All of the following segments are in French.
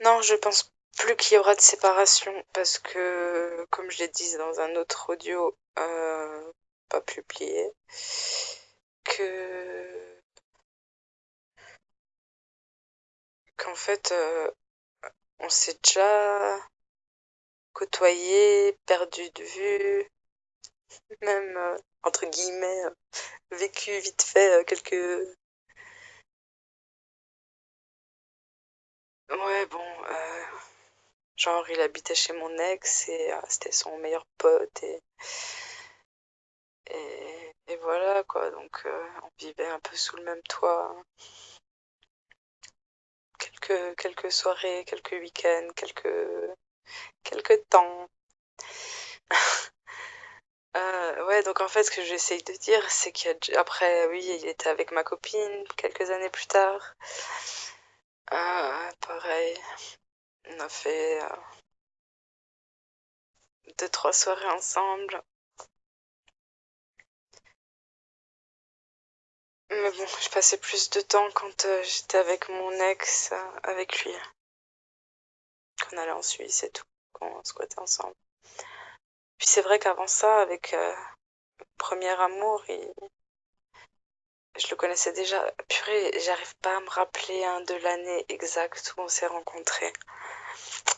Non, je pense plus qu'il y aura de séparation parce que, comme je l'ai dit dans un autre audio, pas publié, que qu'en fait, on s'est déjà côtoyé, perdu de vue, même entre guillemets, vécu vite fait quelques. Ouais, bon, genre il habitait chez mon ex et c'était son meilleur pote et voilà quoi. Donc on vivait un peu sous le même toit. Quelques soirées, quelques week-ends, quelques temps. Ouais, donc en fait, ce que j'essaye de dire, c'est qu'après, oui, il était avec ma copine quelques années plus tard. Pareil, on a fait deux, trois soirées ensemble. Mais bon, je passais plus de temps quand j'étais avec mon ex, avec lui, qu'on allait en Suisse et tout, qu'on squattait ensemble. Puis c'est vrai qu'avant ça, avec premier amour, je le connaissais déjà. Purée, j'arrive pas à me rappeler hein, de l'année exacte où on s'est rencontrés.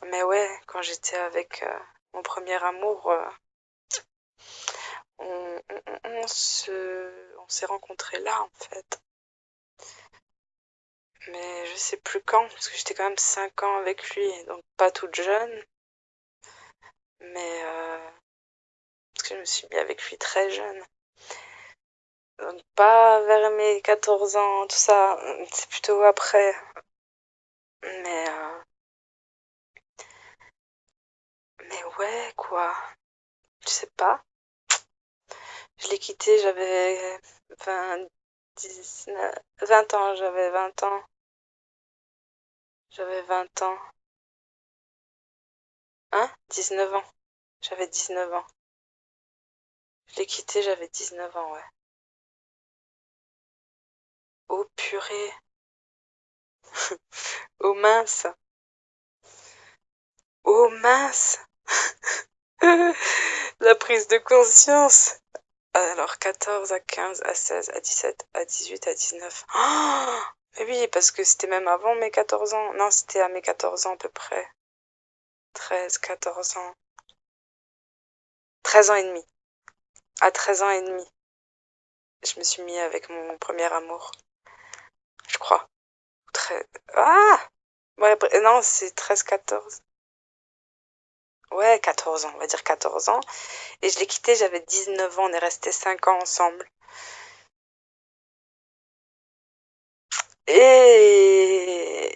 Mais ouais, quand j'étais avec mon premier amour, on s'est rencontrés là en fait. Mais je sais plus quand, parce que j'étais quand même 5 ans avec lui, donc pas toute jeune. Mais parce que je me suis mis avec lui très jeune. Donc pas vers mes 14 ans, tout ça, c'est plutôt après. Mais, euh, mais ouais, quoi, je sais pas. Je l'ai quitté, j'avais 20, 19, 20 ans, j'avais 20 ans. J'avais 20 ans. Hein? 19 ans. J'avais 19 ans. Je l'ai quitté, j'avais 19 ans, ouais. Oh purée. Oh mince. Oh mince. La prise de conscience. Alors 14 à 15 à 16 à 17 à 18 à 19. Oh, mais oui, parce que c'était même avant mes 14 ans. Non, c'était à mes 14 ans à peu près. 13, 14 ans. 13 ans et demi. À 13 ans et demi, je me suis mis avec mon premier amour, je crois. Ah! Ouais, non, c'est 13, 14. Ouais, 14 ans, on va dire 14 ans. Et je l'ai quitté, j'avais 19 ans, on est restés 5 ans ensemble. Et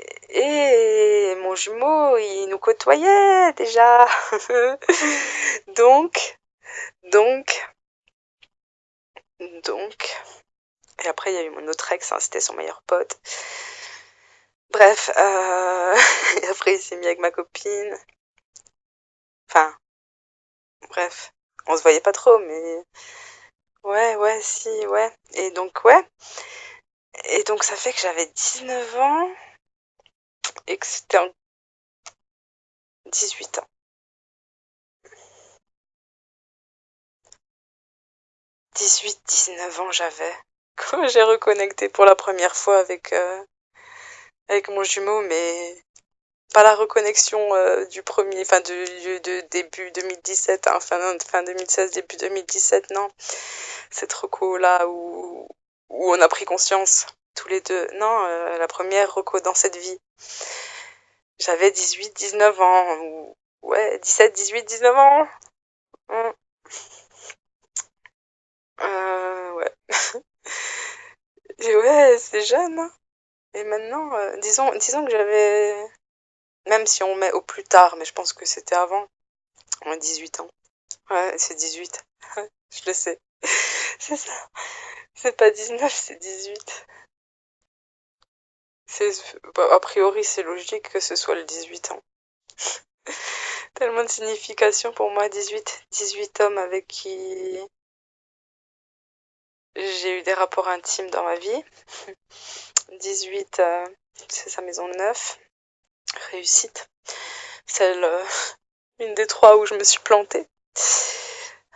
mon jumeau, il nous côtoyait déjà. Donc, donc, donc. Et après, il y a eu mon autre ex, hein, c'était son meilleur pote. Bref, et après, il s'est mis avec ma copine. Enfin, bref, on se voyait pas trop, mais ouais, ouais, si, ouais. Et donc, ouais. Et donc, ça fait que j'avais 19 ans et que c'était en 18 ans. 18, 19 ans j'avais. Quand j'ai reconnecté pour la première fois avec mon jumeau, mais pas la reconnexion du premier, enfin de début 2017, hein, fin 2016, début 2017, non. Cette reco là où on a pris conscience tous les deux. Non, la première reco dans cette vie. J'avais 18, 19 ans. Ouais, 17, 18, 19 ans. Mm. Ouais. Et ouais, c'est jeune, hein. Et maintenant, disons que j'avais, même si on met au plus tard, mais je pense que c'était avant, 18 ans. Ouais, c'est 18. Je le sais. C'est ça. C'est pas 19, c'est 18. Bah, a priori, c'est logique que ce soit le 18 ans. Tellement de signification pour moi, 18. 18 hommes avec qui j'ai eu des rapports intimes dans ma vie. 18, c'est sa maison 9. réussite. Celle, une des 3 où je me suis plantée.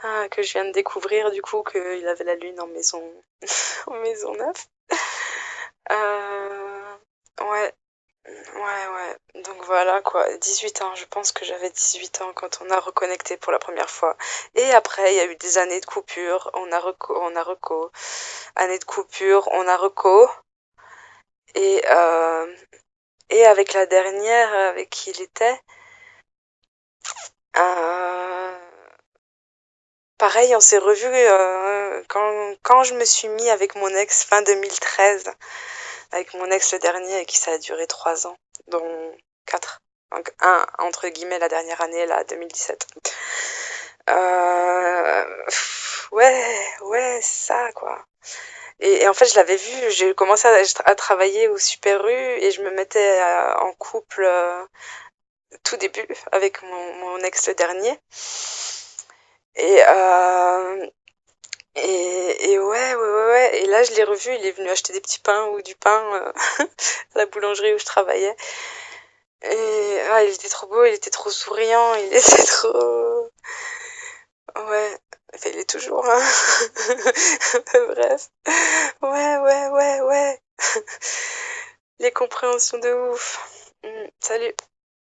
Ah, que je viens de découvrir du coup qu'il avait la lune en maison, en maison 9. Ouais, ouais. Donc voilà quoi, 18 ans. Je pense que j'avais 18 ans quand on a reconnecté pour la première fois. Et après, il y a eu des années de coupure. Années de coupure, on a reco. Et, euh, et avec la dernière avec qui il était, euh, pareil, on s'est revus quand je me suis mis avec mon ex fin 2013, avec mon ex le dernier, et qui ça a duré 3 ans, dont 4. Donc, entre guillemets, la dernière année, là, 2017. Ouais, ça, quoi. Et en fait, je l'avais vu, j'ai commencé à travailler au Super U et je me mettais en couple tout début avec mon ex le dernier. Et, euh, et ouais. Et là, je l'ai revu, il est venu acheter des petits pains ou du pain à la boulangerie où je travaillais. Et il était trop beau, il était trop souriant, il était trop... Ouais, enfin, il est toujours, hein. Bref. Ouais. Les compréhensions de ouf. Salut.